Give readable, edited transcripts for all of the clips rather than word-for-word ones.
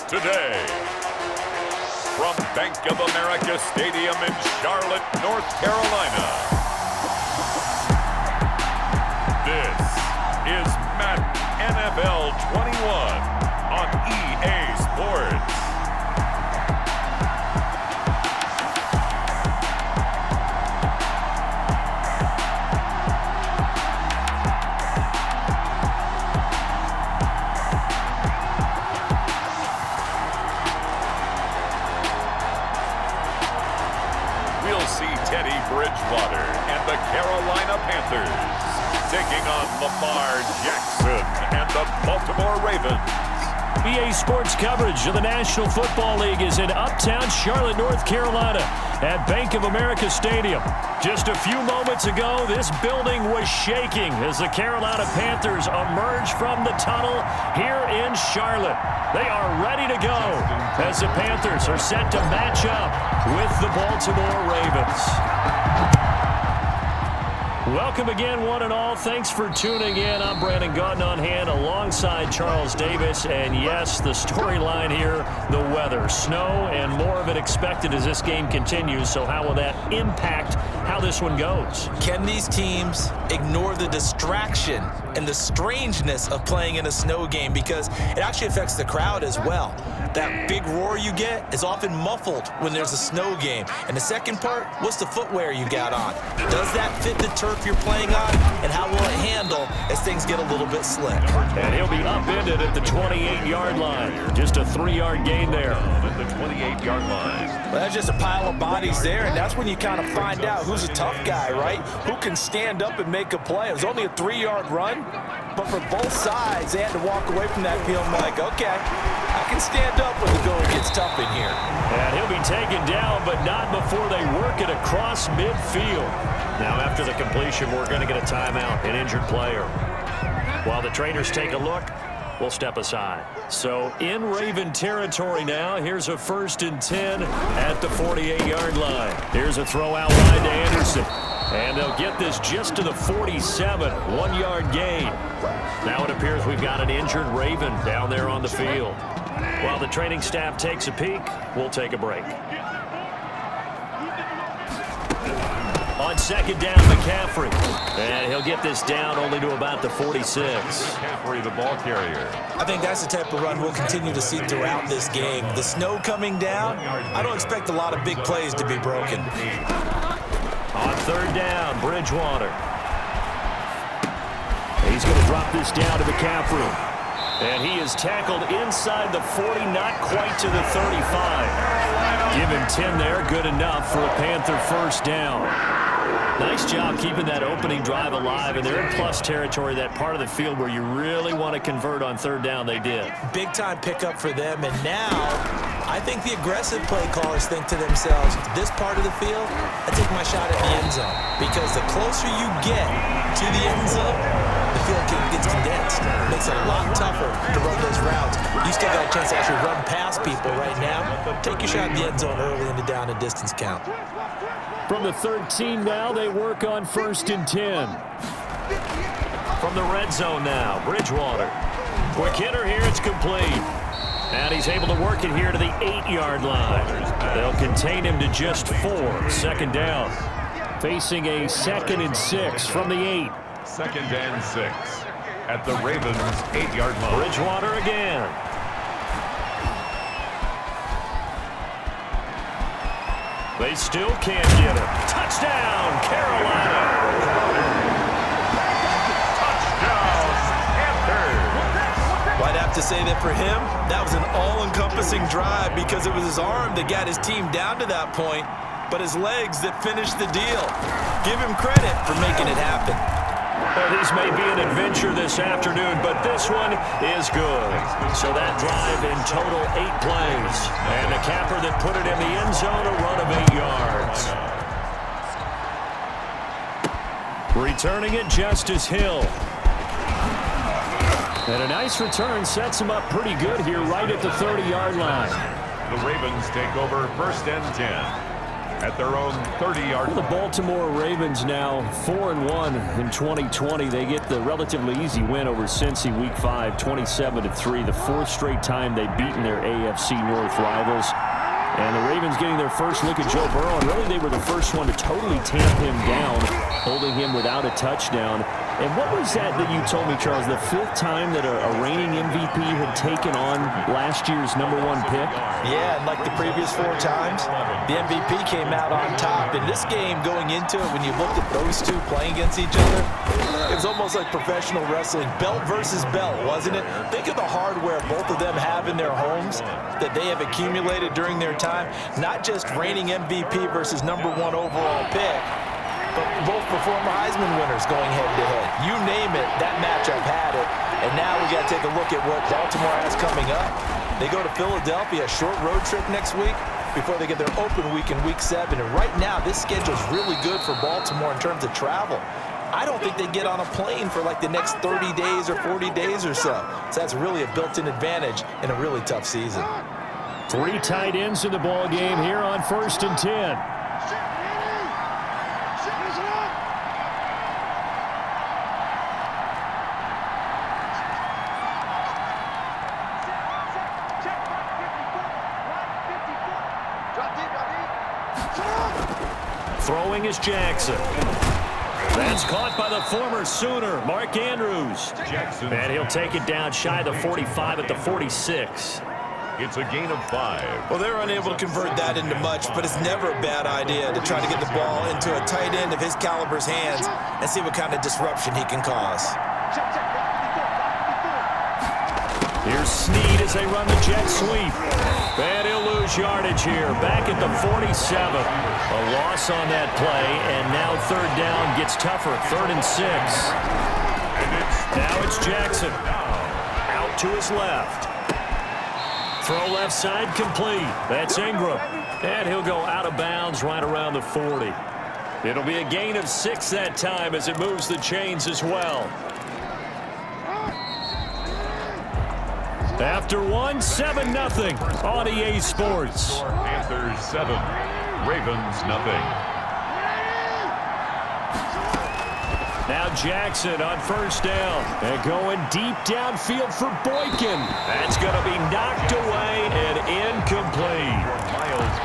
today. From Bank of America Stadium in Charlotte, North Carolina. This is Madden NFL 21 on EA Sports. Bridgewater and the Carolina Panthers taking on Lamar Jackson and the Baltimore Ravens. EA Sports coverage of the National Football League is in uptown Charlotte, North Carolina at Bank of America Stadium. Just a few moments ago, this building was shaking as the Carolina Panthers emerged from the tunnel here in Charlotte. They are ready to go as the Panthers are set to match up with the Baltimore Ravens. Welcome again, one and all. Thanks for tuning in. I'm Brandon Gautin on hand alongside Charles Davis. And yes, the storyline here, the weather. Snow and more of it expected as this game continues. So how will that impact how this one goes? Can these teams ignore the distraction and the strangeness of playing in a snow game? Because it actually affects the crowd as well. That big roar you get is often muffled when there's a snow game. And the second part, what's the footwear you got on? Does that fit the turf you're playing on? And how will it handle as things get a little bit slick? And he'll be upended at the 28-yard line. Just a 3-yard gain there. At the 28-yard line. Well, that's just a pile of bodies there, and that's when you kind of find out who's a tough guy, right? Who can stand up and make a play. It was only a 3-yard run, but for both sides, they had to walk away from that field like, okay, I can stand up when the going gets tough in here. And he'll be taken down, but not before they work it across midfield. Now, after the completion, we're going to get a timeout, an injured player. While the trainers take a look, we'll step aside. So in Raven territory now, here's a 1st and 10 at the 48-yard line. Here's a throw out wide to Anderson. And they'll get this just to the 47, 1-yard gain. Now it appears we've got an injured Raven down there on the field. While the training staff takes a peek, we'll take a break. On 2nd down, McCaffrey. And he'll get this down only to about the 46. McCaffrey, the ball carrier. I think that's the type of run we'll continue to see throughout this game. The snow coming down, I don't expect a lot of big plays to be broken. On 3rd down, Bridgewater. He's going to drop this down to McCaffrey. And he is tackled inside the 40, not quite to the 35. Give him 10 there, good enough for a Panther 1st down. Nice job keeping that opening drive alive, and they're in plus territory, that part of the field where you really want to convert on 3rd down. They did. Big-time pickup for them, and now I think the aggressive play callers think to themselves, this part of the field, I take my shot at the end zone, because the closer you get to the end zone, the field gets condensed. It makes it a lot tougher to run those routes. You still got a chance to actually run past people right now. Take your shot at the end zone early in the down and distance count. From the 13 now, they work on 1st and 10. From the red zone now, Bridgewater. Quick hitter here, it's complete. And he's able to work it here to the 8-yard line. They'll contain him to just 4. 2nd down. Facing a 2nd and 6 from the 8. 2nd and 6 at the Ravens' 8-yard line. Bridgewater again. They still can't get him. Touchdown, Carolina. Touchdown, Panthers. Well, I'd have to say that for him, that was an all-encompassing drive because it was his arm that got his team down to that point, but his legs that finished the deal. Give him credit for making it happen. Well, these may be an adventure this afternoon, but this one is good. So that drive in total 8 plays. And the capper that put it in the end zone, a run of 8 yards. Returning it, Justice Hill. And a nice return sets him up pretty good here right at the 30-yard line. The Ravens take over 1st and 10. at their own 30-yard line. The Baltimore Ravens now 4-1 in 2020. They get the relatively easy win over Cincy Week 5, 27-3, the fourth straight time they've beaten their AFC North rivals. And the Ravens getting their first look at Joe Burrow, and really they were the first one to totally tamp him down, holding him without a touchdown. And what was that you told me, Charles, the fifth time that a reigning MVP had taken on last year's #1 pick? Yeah, and like the previous 4 times, the MVP came out on top. In this game, going into it, when you looked at those two playing against each other, it was almost like professional wrestling, belt versus belt, wasn't it? Think of the hardware both of them have in their homes that they have accumulated during their time, not just reigning MVP versus #1 overall pick, but both former Heisman winners going head-to-head. You name it, that matchup had it. And now we got to take a look at what Baltimore has coming up. They go to Philadelphia, a short road trip next week before they get their open week in Week 7. And right now, this schedule is really good for Baltimore in terms of travel. I don't think they get on a plane for like the next 30 days or 40 days or so. So that's really a built-in advantage in a really tough season. 3 tight ends in the ball game here on 1st and 10. Throwing is Jackson. That's caught by the former Sooner, Mark Andrews. Jackson. And he'll take it down shy of the 45 at the 46. It's a gain of 5. Well, they're unable to convert that into much, but it's never a bad idea to try to get the ball into a tight end of his caliber's hands and see what kind of disruption he can cause. Here's Snead as they run the jet sweep. And he'll lose yardage here. Back at the 47. A loss on that play, and now 3rd down gets tougher. 3rd and 6. Now it's Jackson. Out to his left. Throw left side complete. That's Ingram. And he'll go out of bounds right around the 40. It'll be a gain of 6 that time as it moves the chains as well. After 1, 7-0 on EA Sports. Panthers 7, Ravens 0. Now Jackson on 1st down. And going deep downfield for Boykin. That's going to be knocked away and incomplete.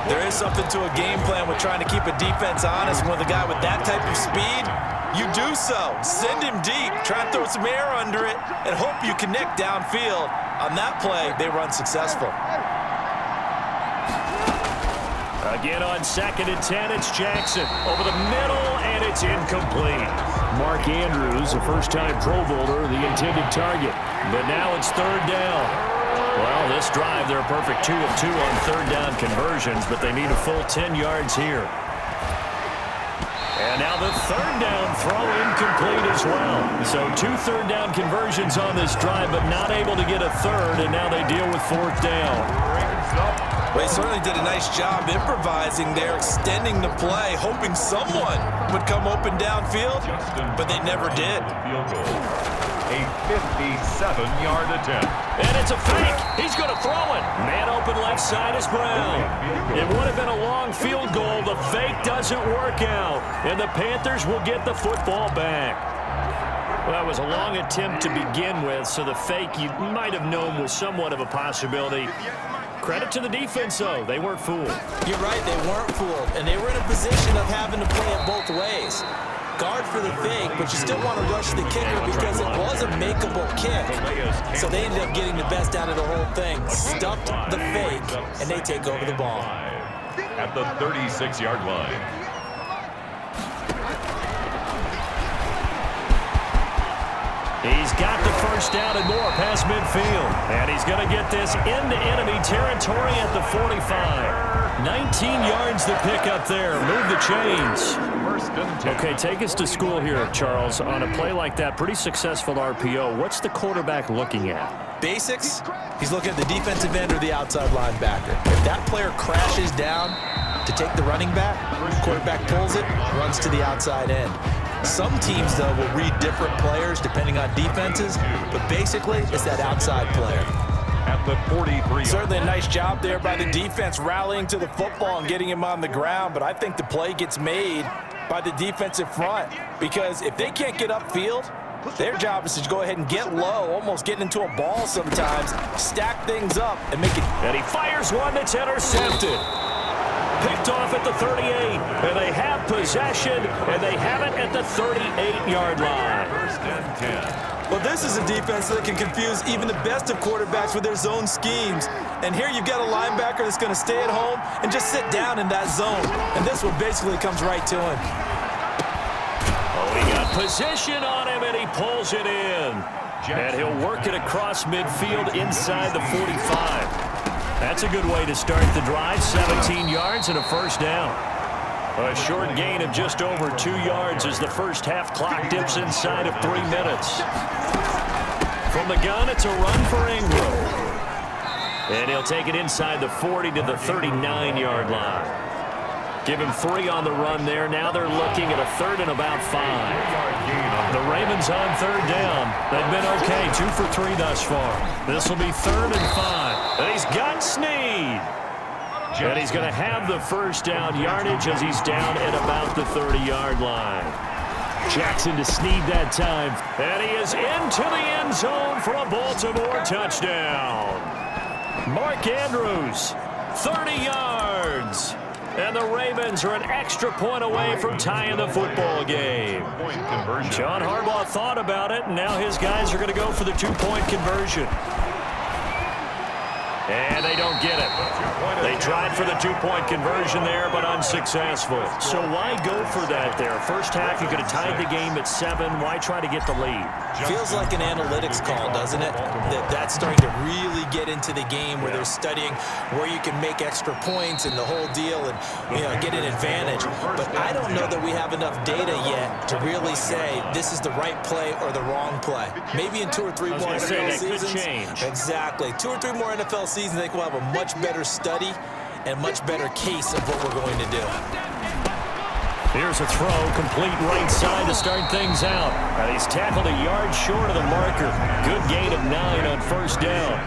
There is something to a game plan with trying to keep a defense honest. With a guy with that type of speed, you do so. Send him deep. Try and throw some air under it and hope you connect downfield. On that play, they run successful. Again on 2nd and 10, it's Jackson. Over the middle, and it's incomplete. Mark Andrews, a first-time Pro Bowler, the intended target. But now it's 3rd down. Well, this drive, they're a perfect 2 of 2 on 3rd down conversions, but they need a full 10 yards here. And now the 3rd down throw incomplete as well. So 2 3rd down conversions on this drive, but not able to get a 3rd, and now they deal with 4th down. Well, he certainly did a nice job improvising there, extending the play, hoping someone would come open downfield, but they never did. A 57-yard attempt. And it's a fake. He's going to throw it. Man open left side is Brown. It would have been a long field goal. The fake doesn't work out. And the Panthers will get the football back. Well, that was a long attempt to begin with, so the fake you might have known was somewhat of a possibility. Credit to the defense, though. They weren't fooled. You're right, they weren't fooled. And they were in a position of having to play it both ways. Guard for the fake, but you still want to rush the kicker because it was a makeable kick. So they ended up getting the best out of the whole thing. Stuffed the fake, and they take over the ball. At the 36-yard line. He's got the 1st down and more past midfield. And he's going to get this into enemy territory at the 45. 19 yards to pick up there. Move the chains. Okay, take us to school here, Charles. On a play like that, pretty successful RPO. What's the quarterback looking at? Basics, he's looking at the defensive end or the outside linebacker. If that player crashes down to take the running back, quarterback pulls it, runs to the outside end. Some teams, though, will read different players depending on defenses, but basically it's that outside player. At at the 43. Certainly a nice job there by the defense rallying to the football and getting him on the ground, but I think the play gets made by the defensive front because if they can't get upfield, their job is to go ahead and get low, almost get into a ball sometimes, stack things up, and make it. And he fires one that's intercepted. Picked off at the 38, and they have possession, and they have it at the 38-yard line. First and 10. Well, this is a defense that can confuse even the best of quarterbacks with their zone schemes. And here you've got a linebacker that's going to stay at home and just sit down in that zone. And this one basically comes right to him. Oh, he got position on him, and he pulls it in. And he'll work it across midfield inside the 45. That's a good way to start the drive. 17 yards and a first down. A short gain of just over 2 yards as the first half clock dips inside of 3 minutes. From the gun, it's a run for Ingram. And he'll take it inside the 40 to the 39-yard line. Give him 3 on the run there. Now they're looking at a 3rd and about 5. The Ravens on 3rd down. They've been okay, 2 for 3 thus far. This will be 3rd and 5. And he's got Snead. And he's going to have the first down yardage as he's down at about the 30-yard line. Jackson to Snead that time. And he is into the end zone for a Baltimore touchdown. Mark Andrews, 30 yards. And the Ravens are an extra point away from tying the football game. John Harbaugh thought about it, and now his guys are going to go for the 2-point conversion. And they don't get it. They tried for the 2-point conversion there, but unsuccessful. So why go for that there? First half, you could have tied the game at 7. Why try to get the lead? Feels like an analytics call, doesn't it? That's starting to really get into the game where they're studying where you can make extra points and the whole deal and get an advantage. But I don't know that we have enough data yet to really say this is the right play or the wrong play. Maybe in 2 or 3 more NFL seasons. Could change. Exactly. 2 or 3 more NFL seasons, I think we'll have a much better study and much better case of what we're going to do. Here's a throw, complete right side to start things out. And he's tackled a yard short of the marker. Good gain of 9 on first down.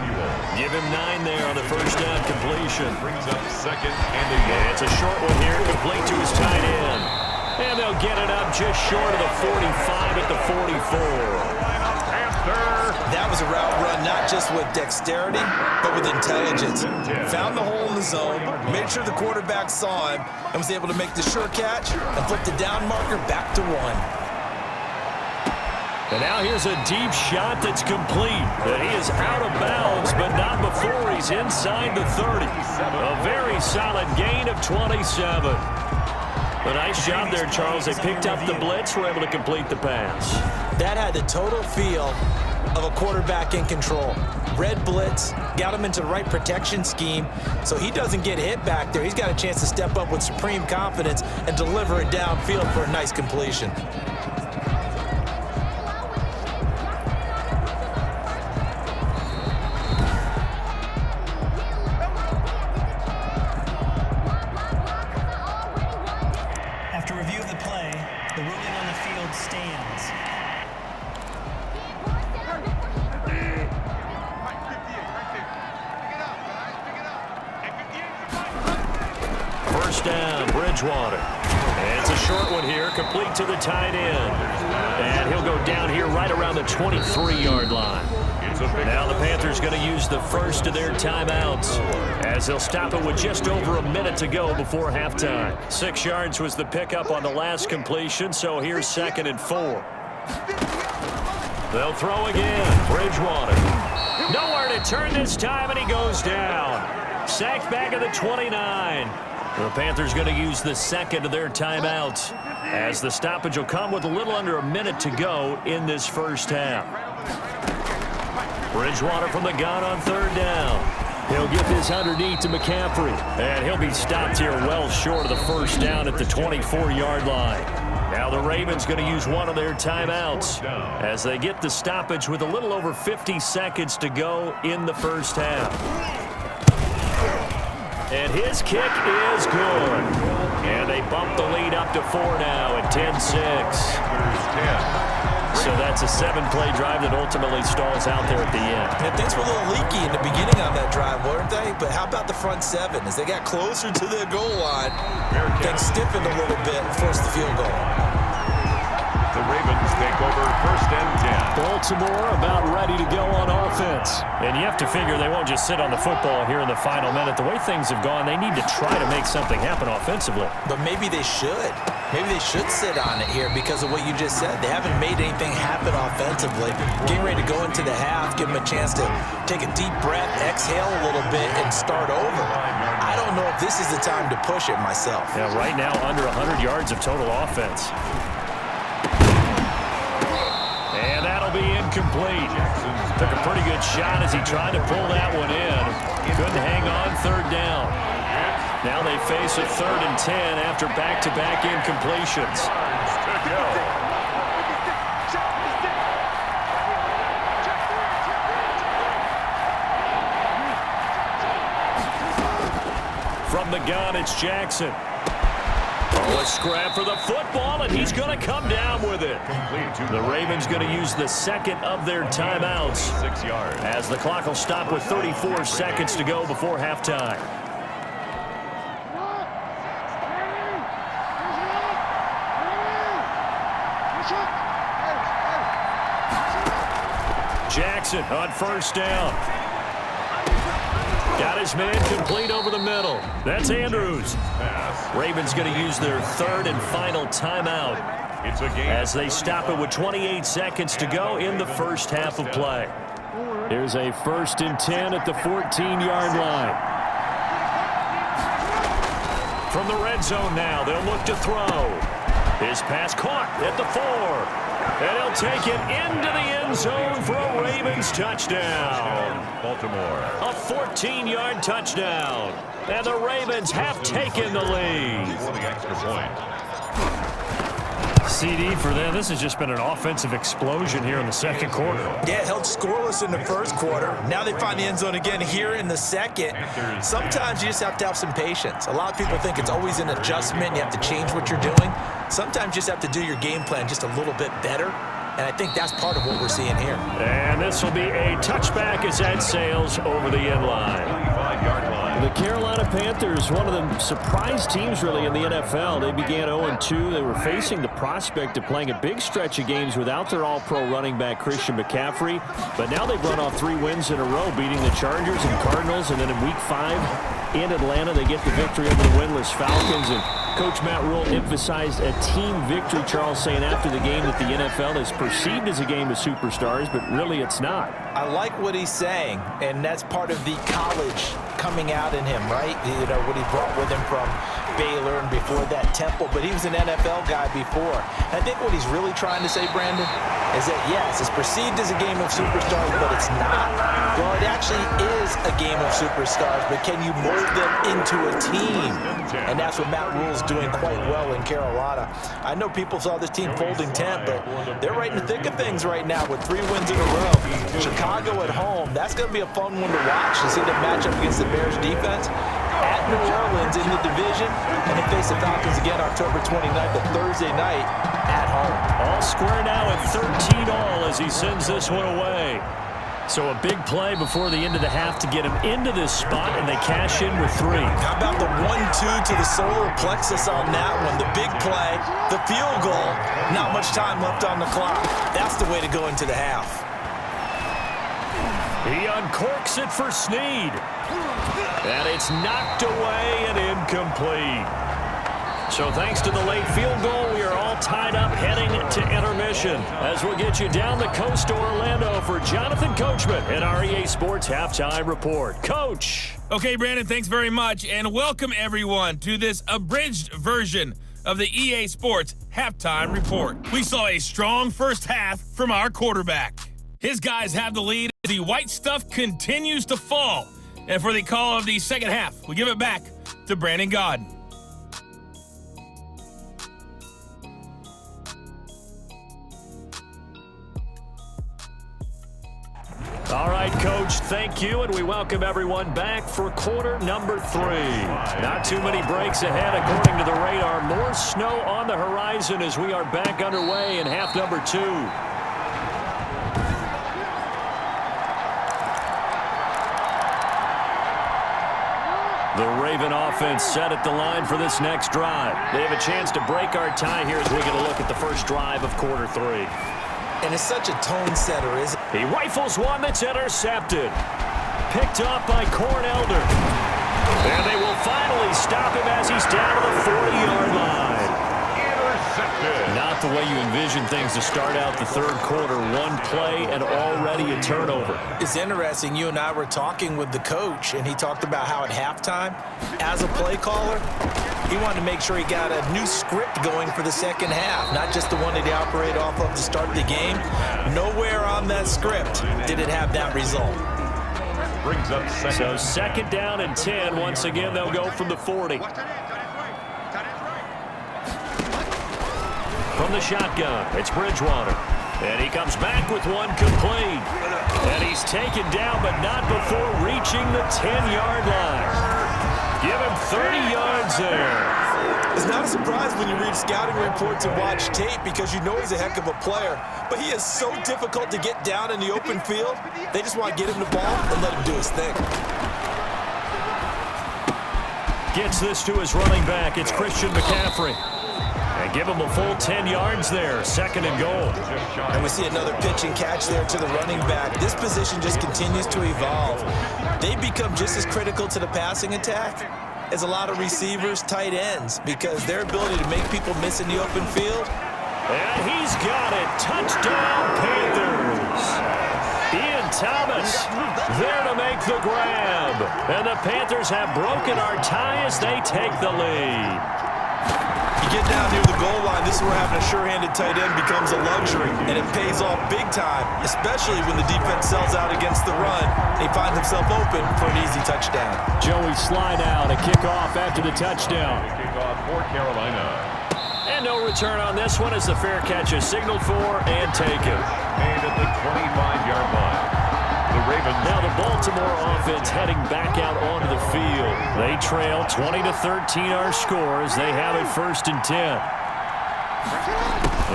Give him 9 there on the first down completion. Brings up 2nd and a yard. It's a short one here, complete to his tight end. And they'll get it up just short of the 45 at the 44. That was a route run not just with dexterity, but with intelligence. Found the hole in the zone, made sure the quarterback saw him, and was able to make the sure catch and flip the down marker back to 1. And now here's a deep shot that's complete. And he is out of bounds, but not before he's inside the 30. A very solid gain of 27. A nice job there, Charles. They picked up the blitz, were able to complete the pass. That had the total feel of a quarterback in control. Red blitz, got him into the right protection scheme, so he doesn't get hit back there. He's got a chance to step up with supreme confidence and deliver it downfield for a nice completion. After review of the play, the ruling on the field stands. First down, Bridgewater. And it's a short one here, complete to the tight end. And he'll go down here right around the 23-yard line. Now the Panthers going to use the first of their timeouts as they'll stop it with just over a minute to go before halftime. 6 yards was the pickup on the last completion, so here's 2nd and 4. They'll throw again. Bridgewater. Nowhere to turn this time, and he goes down. Sacked back at the 29. The Panthers going to use the second of their timeouts as the stoppage will come with a little under a minute to go in this first half. Bridgewater from the gun on 3rd down. He'll get this underneath to McCaffrey, and he'll be stopped here well short of the first down at the 24-yard line. Now the Ravens going to use one of their timeouts as they get the stoppage with a little over 50 seconds to go in the first half. And his kick is good. And they bump the lead up to 4 now at 10-6. So that's a 7-play drive that ultimately stalls out there at the end. And things were a little leaky in the beginning on that drive, weren't they? But how about the front seven? As they got closer to the goal line, things stiffened a little bit and forced the field goal. The Ravens take over 1st and 10. Baltimore about ready to go on offense. And you have to figure they won't just sit on the football here in the final minute. The way things have gone, they need to try to make something happen offensively. But maybe they should. Maybe they should sit on it here because of what you just said. They haven't made anything happen offensively. Getting ready to go into the half, give them a chance to take a deep breath, exhale a little bit, and start over. I don't know if this is the time to push it myself. Yeah, right now under 100 yards of total offense. And that'll be incomplete. Took a pretty good shot as he tried to pull that one in. Couldn't hang on 3rd down. Now they face a 3rd and 10 after back-to-back incompletions. From the gun, it's Jackson. Oh, a scrap for the football, and he's going to come down with it. The Ravens going to use the second of their timeouts 6 yards. as the clock will stop with 34 seconds to go before halftime. Jackson on 1st down. Got his man complete over the middle. That's Andrews. Ravens going to use their 3rd and final timeout It's a game as they stop it with 28 seconds to go in the first half of play. Here's a 1st and 10 at the 14-yard line. From the red zone now, they'll look to throw. His pass caught at the 4. And he'll take it into the end zone for a Ravens touchdown. Baltimore. A 14-yard touchdown. And the Ravens have taken the lead. For the extra point. CD for them. This has just been an offensive explosion here in the second quarter. Yeah, held scoreless in the first quarter. Now they find the end zone again here in the second. Sometimes you just have to have some patience. A lot of people think it's always an adjustment. You have to change what you're doing. Sometimes you just have to do your game plan just a little bit better. And I think that's part of what we're seeing here. And this will be a touchback as that sails over the end line. 5-yard line. The Carolina Panthers, one of the surprise teams really in the NFL. They began 0-2. They were facing the prospect of playing a big stretch of games without their all-pro running back Christian McCaffrey. But now they've run off 3 wins in a row, beating the Chargers and Cardinals. And then in Week 5 in Atlanta, they get the victory over the winless Falcons. And Coach Matt Rule emphasized a team victory, Charles, saying after the game that the NFL is perceived as a game of superstars, but really it's not. I like what he's saying, and that's part of the college coming out in him, right? You know, what he brought with him from Baylor and before that Temple, but he was an NFL guy before. And I think what he's really trying to say, Brandon, is that, yes, it's perceived as a game of superstars, but it's not. Well, it actually is a game of superstars, but can you mold them into a team? And that's what Matt Rule's doing quite well in Carolina. I know people saw this team folding 10, but they're right in the thick of things right now with 3 wins in a row. Chicago at home, that's going to be a fun one to watch to see them match up against the Bears defense. At New Orleans in the division, and they face the Falcons again October 29th, a Thursday night at home. All square now at 13-all as he sends this one away. So a big play before the end of the half to get him into this spot, and they cash in with 3. How about the 1-2 to the solar plexus on that one? The big play, the field goal, not much time left on the clock. That's the way to go into the half. He uncorks it for Snead. And it's knocked away and incomplete. So thanks to the late field goal, we are all tied up heading to intermission. As we'll get you down the coast to Orlando for Jonathan Coachman and our EA Sports Halftime Report. Coach. Okay, Brandon, thanks very much. And welcome, everyone, to this abridged version of the EA Sports Halftime Report. We saw a strong first half from our quarterback. His guys have the lead as the white stuff continues to fall. And for the call of the second half, we give it back to Brandon Godden. All right, Coach, thank you, and we welcome everyone back for quarter number 3. Not too many breaks ahead according to the radar. More snow on the horizon as we are back underway in half number 2. Raven offense set at the line for this next drive. They have a chance to break our tie here as we get a look at the first drive of quarter 3. And it's such a tone setter, isn't it? He rifles one that's intercepted. Picked off by Corn Elder. And they will finally stop him as he's down to the 40-yard line. Intercepted. Not the way you envision things to start out the third quarter. One play and already a turnover. It's interesting. You and I were talking with the coach, and he talked about how at halftime, as a play caller, he wanted to make sure he got a new script going for the second half, not just the one that he operated off of to start the game. Nowhere on that script did it have that result. Brings up second. So second down and 10. Once again, they'll go from the 40. From the shotgun, it's Bridgewater. And he comes back with one complete. And he's taken down, but not before reaching the 10-yard line. Give him 30 yards there. It's not a surprise when you read scouting reports and watch tape because you know he's a heck of a player. But he is so difficult to get down in the open field. They just want to get him the ball and let him do his thing. Gets this to his running back. It's Christian McCaffrey. And give him a full 10 yards there. Second and goal. And we see another pitch and catch there to the running back. This position just continues to evolve. They become just as critical to the passing attack as a lot of receivers, tight ends, because their ability to make people miss in the open field. And he's got it. Touchdown, Panthers. Ian Thomas there to make the grab. And the Panthers have broken our tie as they take the lead. You get down near the goal line, this is where having a sure-handed tight end becomes a luxury, and it pays off big time, especially when the defense sells out against the run, and he finds himself open for an easy touchdown. Joey slide out, a kickoff after the touchdown. Kickoff for Carolina. And no return on this one as the fair catch is signaled for and taken. Made at the 25-yard line. The Ravens. Now the Baltimore offense heading back out onto the field. They trail 20-13 our score as they have it first and 10.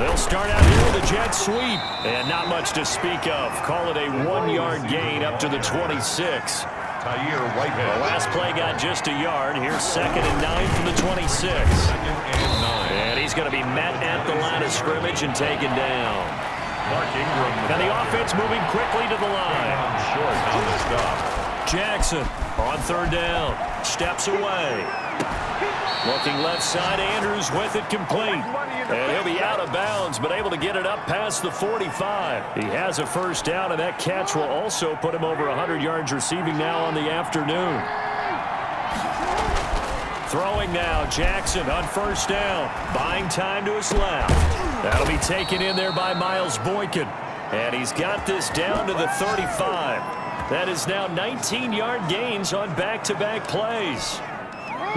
They'll start out here with a jet sweep. And not much to speak of. Call it a 1-yard gain up to the 26. Tahir Whitehead. The last play got just a yard. Here's second and 9 from the 26. Second and 9. And he's going to be met at the line of scrimmage and taken down. Mark Ingram. And the offense moving quickly to the line. Short on the stop. Jackson on third down. Steps away. Looking left side, Andrews with it complete. And he'll be out of bounds, but able to get it up past the 45. He has a first down, and that catch will also put him over 100 yards receiving now on the afternoon. Throwing now, Jackson on first down. Buying time to his left. That'll be taken in there by Miles Boykin. And he's got this down to the 35. That is now 19-yard gains on back-to-back plays.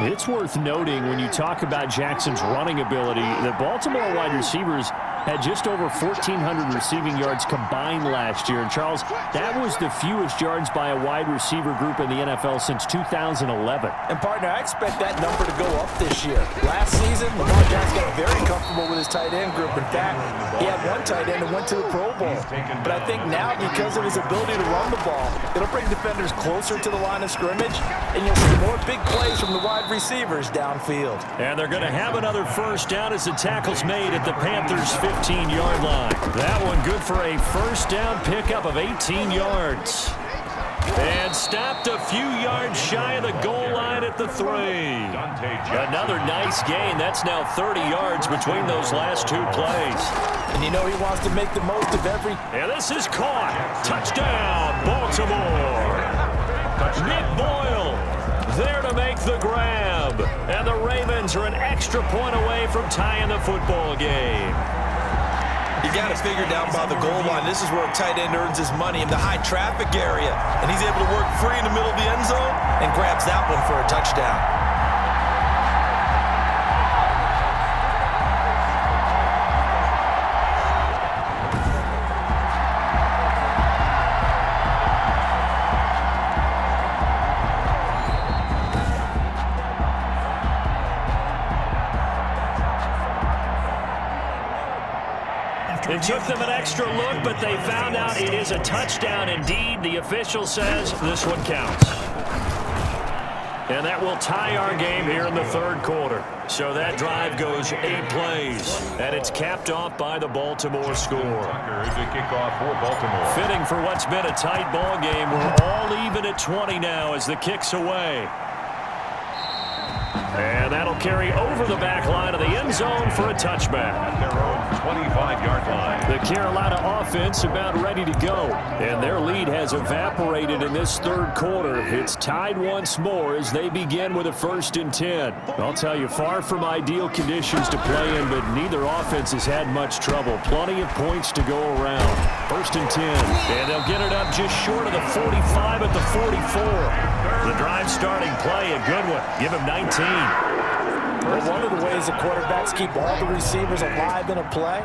It's worth noting when you talk about Jackson's running ability, the Baltimore wide receivers had just over 1,400 receiving yards combined last year. And, Charles, that was the fewest yards by a wide receiver group in the NFL since 2011. And, partner, I expect that number to go up this year. Last season, Lamar Jackson got very comfortable with his tight end group. In fact, he had one tight end that went to the Pro Bowl. But I think now, because of his ability to run the ball, it'll bring defenders closer to the line of scrimmage, and you'll see more big plays from the wide receivers downfield. And they're going to have another first down as the tackle's made at the Panthers' 15-yard line. That one good for a first down pickup of 18 yards. And stopped a few yards shy of the goal line at the 3. Another nice gain. That's now 30 yards between those last two plays. And you know he wants to make the most of every... And this is caught. Touchdown, Baltimore. Nick Boyle there to make the grab. And the Ravens are an extra point away from tying the football game. You got to figure down by the goal line. This is where a tight end earns his money in the high traffic area. And he's able to work free in the middle of the end zone and grabs that one for a touchdown. It took them an extra look, but they found out it is a touchdown indeed. The official says this one counts. And that will tie our game here in the third quarter. So that drive goes 8 plays, and it's capped off by the Baltimore score. To kick off for Baltimore. Fitting for what's been a tight ball game. We're all even at 20 now as the kick's away. And that'll carry over the back line of the end zone for a touchback. At their own 25-yard line. The Carolina offense about ready to go. And their lead has evaporated in this third quarter. It's tied once more as they begin with a 1st and 10. I'll tell you, far from ideal conditions to play in, but neither offense has had much trouble. Plenty of points to go around. 1st and 10. And they'll get it up just short of the 45 at the 44. The drive starting play, a good one. Give him 19. Well, one of the ways the quarterbacks keep all the receivers alive in a play,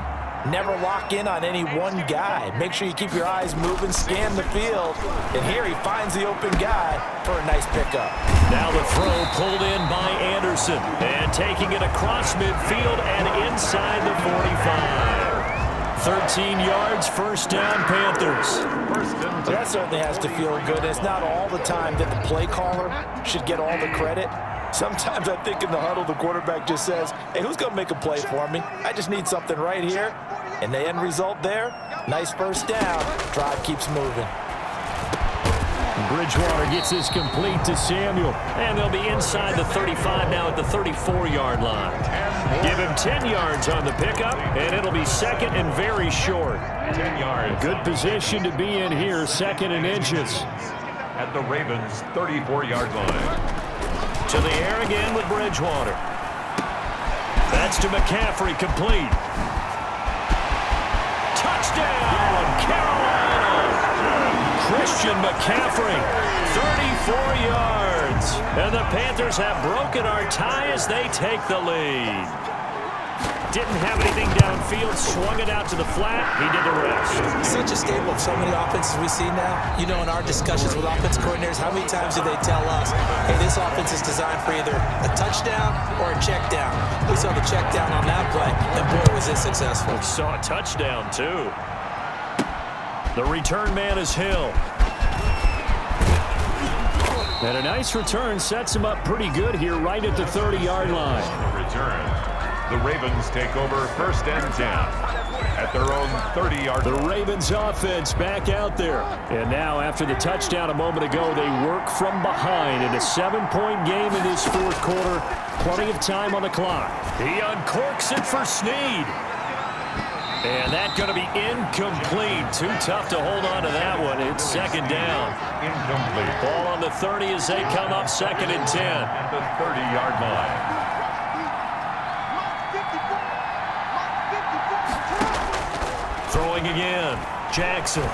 never lock in on any one guy. Make sure you keep your eyes moving, scan the field, and here he finds the open guy for a nice pickup. Now the throw pulled in by Anderson, and taking it across midfield and inside the 45. 13 yards, 1st down, Panthers. That certainly has to feel good. It's not all the time that the play caller should get all the credit. Sometimes I think in the huddle, the quarterback just says, hey, who's going to make a play for me? I just need something right here. And the end result there, nice 1st down. Drive keeps moving. Bridgewater gets this complete to Samuel. And they'll be inside the 35 now at the 34-yard line. Give him 10 yards on the pickup, and it'll be 2nd and very short. 10 yards. Good position to be in here, 2nd and inches. At the Ravens' 34-yard line. To the air again with Bridgewater. That's to McCaffrey, complete. Touchdown, Carolina! Christian McCaffrey, 34 yards. And the Panthers have broken our tie as they take the lead. Didn't have anything downfield, swung it out to the flat. He did the rest. Such a staple of so many offenses we see now. You know, in our discussions with offense coordinators, how many times do they tell us, hey, this offense is designed for either a touchdown or a check down. We saw the check down on that play, and boy, was it successful. We saw a touchdown, too. The return man is Hill. And a nice return sets him up pretty good here right at the 30-yard line. Return. The Ravens take over 1st and 10 at their own 30-yard line. The Ravens offense back out there. And now after the touchdown a moment ago, they work from behind in a 7-point game in this 4th quarter. Plenty of time on the clock. He uncorks it for Snead. And that's going to be incomplete. Too tough to hold on to that one. It's 2nd down. Incomplete. Ball on the 30 as they come up 2nd and 10. At the 30-yard line. Throwing again, Jackson.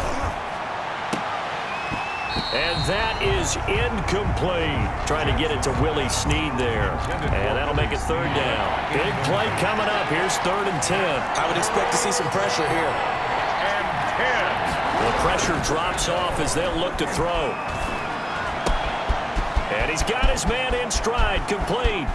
And that is incomplete. Trying to get it to Willie Snead there. And that'll make it 3rd down. Big play coming up. Here's 3rd and 10. I would expect to see some pressure here. And 10. The pressure drops off as they'll look to throw. And he's got his man in stride, complete.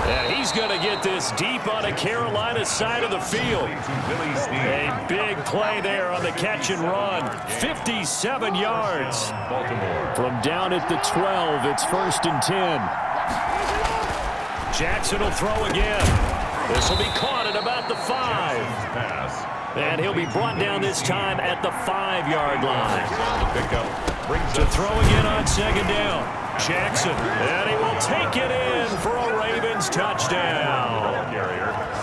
And he's going to get this deep on the Carolina side of the field. A big play there on the catch and run. 57 yards. Baltimore. From down at the 12, it's 1st and 10. Jackson will throw again. This will be caught at about the 5. And he'll be brought down this time at the 5-yard line. To throw again on 2nd down. Jackson, and he will take it in for a Ravens touchdown.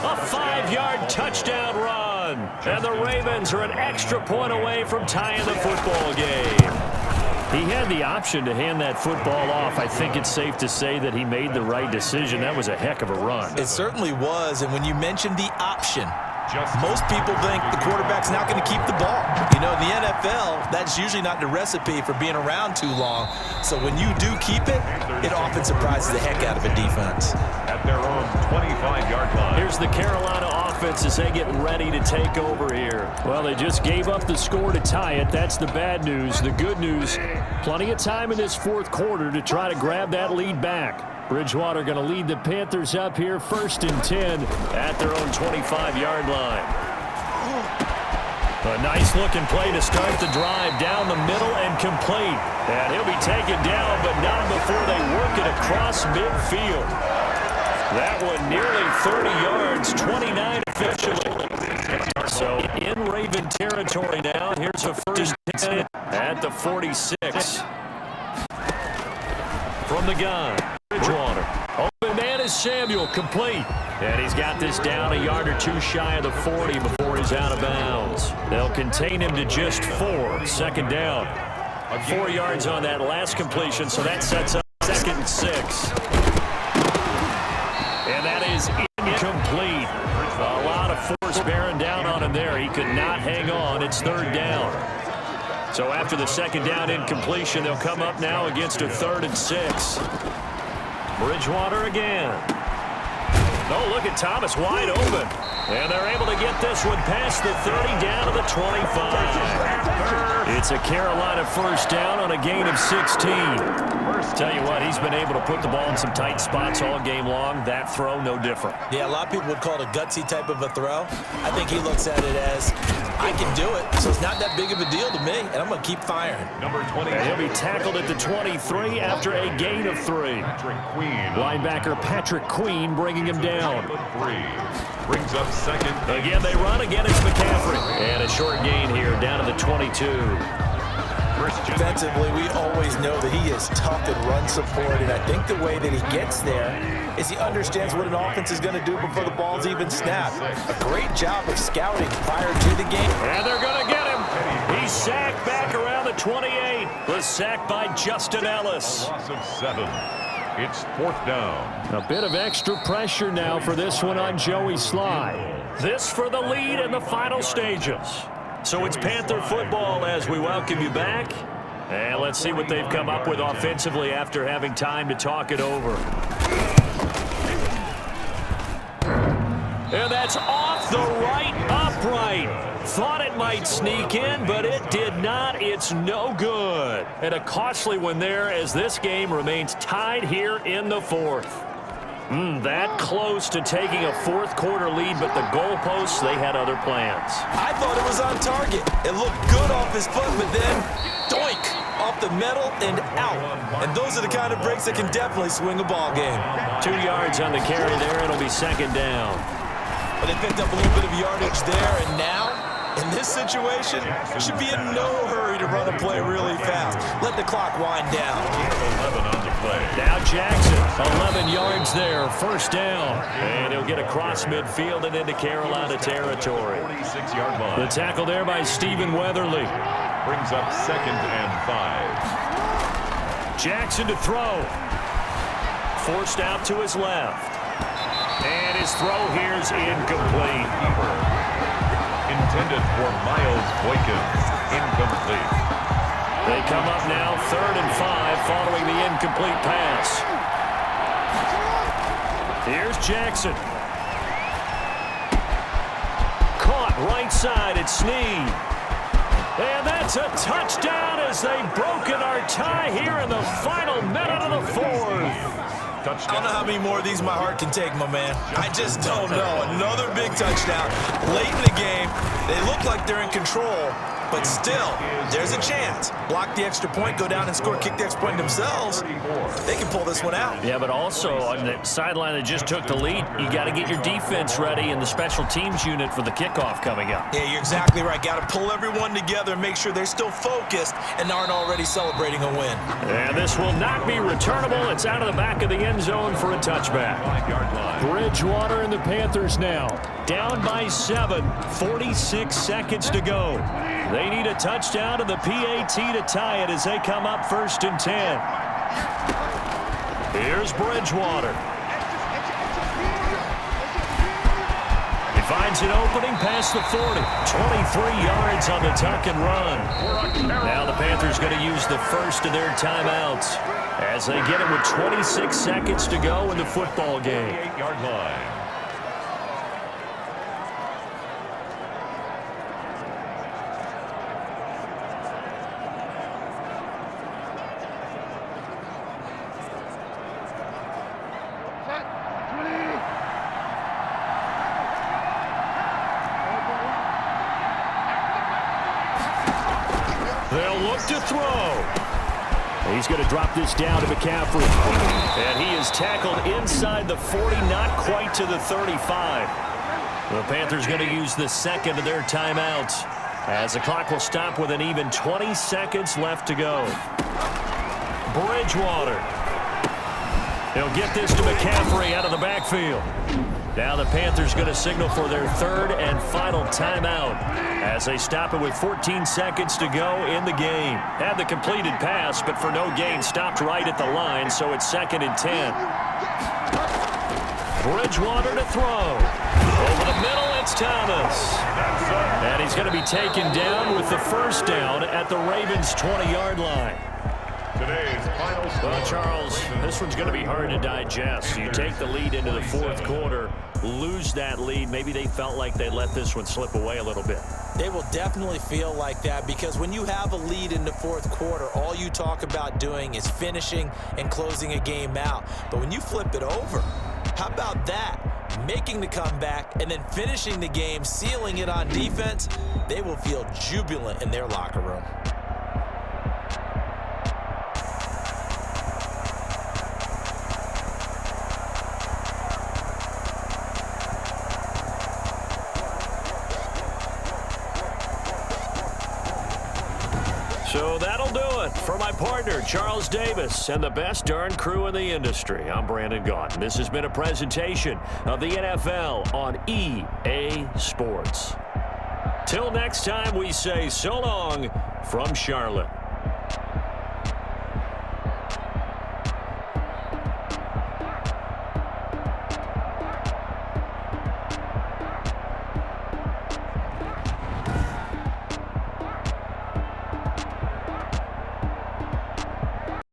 A 5-yard touchdown run. And the Ravens are an extra point away from tying the football game. He had the option to hand that football off. I think it's safe to say that he made the right decision. That was a heck of a run. It certainly was, and when you mentioned the option, most people think the quarterback's not going to keep the ball. You know, in the NFL, that's usually not the recipe for being around too long. So when you do keep it, it often surprises the heck out of a defense. At their own 25-yard line. Here's the Carolina offense as they get ready to take over here. Well, they just gave up the score to tie it. That's the bad news. The good news, plenty of time in this 4th quarter to try to grab that lead back. Bridgewater going to lead the Panthers up here 1st and 10 at their own 25-yard line. A nice-looking play to start the drive down the middle and complete. And he'll be taken down, but not before they work it across midfield. That one nearly 30 yards, 29 officially. So in Raven territory now. Here's a first hit at the 46. From the gun, Bridgewater. Open man is Samuel, complete. And he's got this down a yard or two shy of the 40 before he's out of bounds. They'll contain him to just 4. Second down. 4 yards on that last completion, so that sets up 2nd and 6. And that is incomplete. A lot of force bearing down on him there. He could not hang on. It's 3rd down. So after the 2nd down incompletion, they'll come up now against a 3rd and 6. Bridgewater again. Oh, look at Thomas wide open. And they're able to get this one past the 30 down to the 25. It's a Carolina first down on a gain of 16. Tell you what, he's been able to put the ball in some tight spots all game long. That throw, no different. Yeah, a lot of people would call it a gutsy type of a throw. I think he looks at it as, I can do it, so it's not that big of a deal to me, and I'm going to keep firing. Number 20. And he'll be tackled at the 23 after a gain of 3. Linebacker Patrick Queen bringing him down. Brings up 2nd. Again, they run. Again, it's McCaffrey. And a short gain here down to the 22. Defensively, we always know that he is tough in run support, and I think the way that he gets there is he understands what an offense is going to do before the ball's even snapped. A great job of scouting prior to the game. And they're going to get him. He's sacked back around the 28. Was sacked by Justin Ellis. A loss of 7. It's 4th down. A bit of extra pressure now for this one on Joey Sly. This for the lead in the final stages. So it's Panther football as we welcome you back. And let's see what they've come up with offensively after having time to talk it over. And that's off the right upright. Thought it might sneak in, but it did not. It's no good. And a costly one there as this game remains tied here in the 4th. That close to taking a 4th quarter lead, but the goalposts, they had other plans. I thought it was on target. It looked good off his foot, but then, doink, off the metal and out. And those are the kind of breaks that can definitely swing a ball game. 2 yards on the carry there. It'll be 2nd down. But they picked up a little bit of yardage there, and now, in this situation, should be in no hurry to run a play really fast. Let the clock wind down. 11 on the play. Now Jackson, 11 yards there, 1st down. And he'll get across midfield and into Carolina territory. 46-yard line. The tackle there by Stephen Weatherly. Brings up 2nd and 5. Jackson to throw. Forced out to his left. And his throw here's incomplete. Intended for Miles Boykin. Incomplete. They come up now 3rd and 5 following the incomplete pass. Here's Jackson. Caught right side at Snead. And that's a touchdown as they've broken our tie here in the final minute of the 4th. I don't know how many more of these my heart can take, my man. I just don't know. Another big touchdown. Late in the game, they look like they're in control, but still, there's a chance. Block the extra point, go down and score, kick the extra point themselves. They can pull this one out. Yeah, but also on the sideline that just took the lead, you got to get your defense ready in the special teams unit for the kickoff coming up. Yeah, you're exactly right. Got to pull everyone together and make sure they're still focused and aren't already celebrating a win. And this will not be returnable. It's out of the back of the end zone for a touchback. Bridgewater and the Panthers now down by 7, 46 seconds to go. They need a touchdown to the PAT to tie it as they come up 1st and 10. Here's Bridgewater. He finds an opening past the 40. 23 yards on the tuck and run. Now the Panthers going to use the first of their timeouts as they get it with 26 seconds to go in the football game. 8-yard line. They'll look to throw. He's going to drop this down to McCaffrey. And he is tackled inside the 40, not quite to the 35. The Panthers going to use the second of their timeouts, as the clock will stop with an even 20 seconds left to go. Bridgewater. He'll get this to McCaffrey out of the backfield. Now the Panthers going to signal for their third and final timeout as they stop it with 14 seconds to go in the game. Had the completed pass, but for no gain, stopped right at the line, so it's 2nd and 10. Bridgewater to throw. Over the middle, it's Thomas. And he's going to be taken down with the first down at the Ravens' 20-yard line. Today's final score. Well, Charles, this one's going to be hard to digest. You take the lead into the fourth quarter, lose that lead. Maybe they felt like they let this one slip away a little bit. They will definitely feel like that, because when you have a lead in the fourth quarter, all you talk about doing is finishing and closing a game out. But when you flip it over, how about that? Making the comeback and then finishing the game, sealing it on defense, they will feel jubilant in their locker room. So that'll do it for my partner, Charles Davis, and the best darn crew in the industry. I'm Brandon Gaudin. This has been a presentation of the NFL on EA Sports. Till next time, we say so long from Charlotte.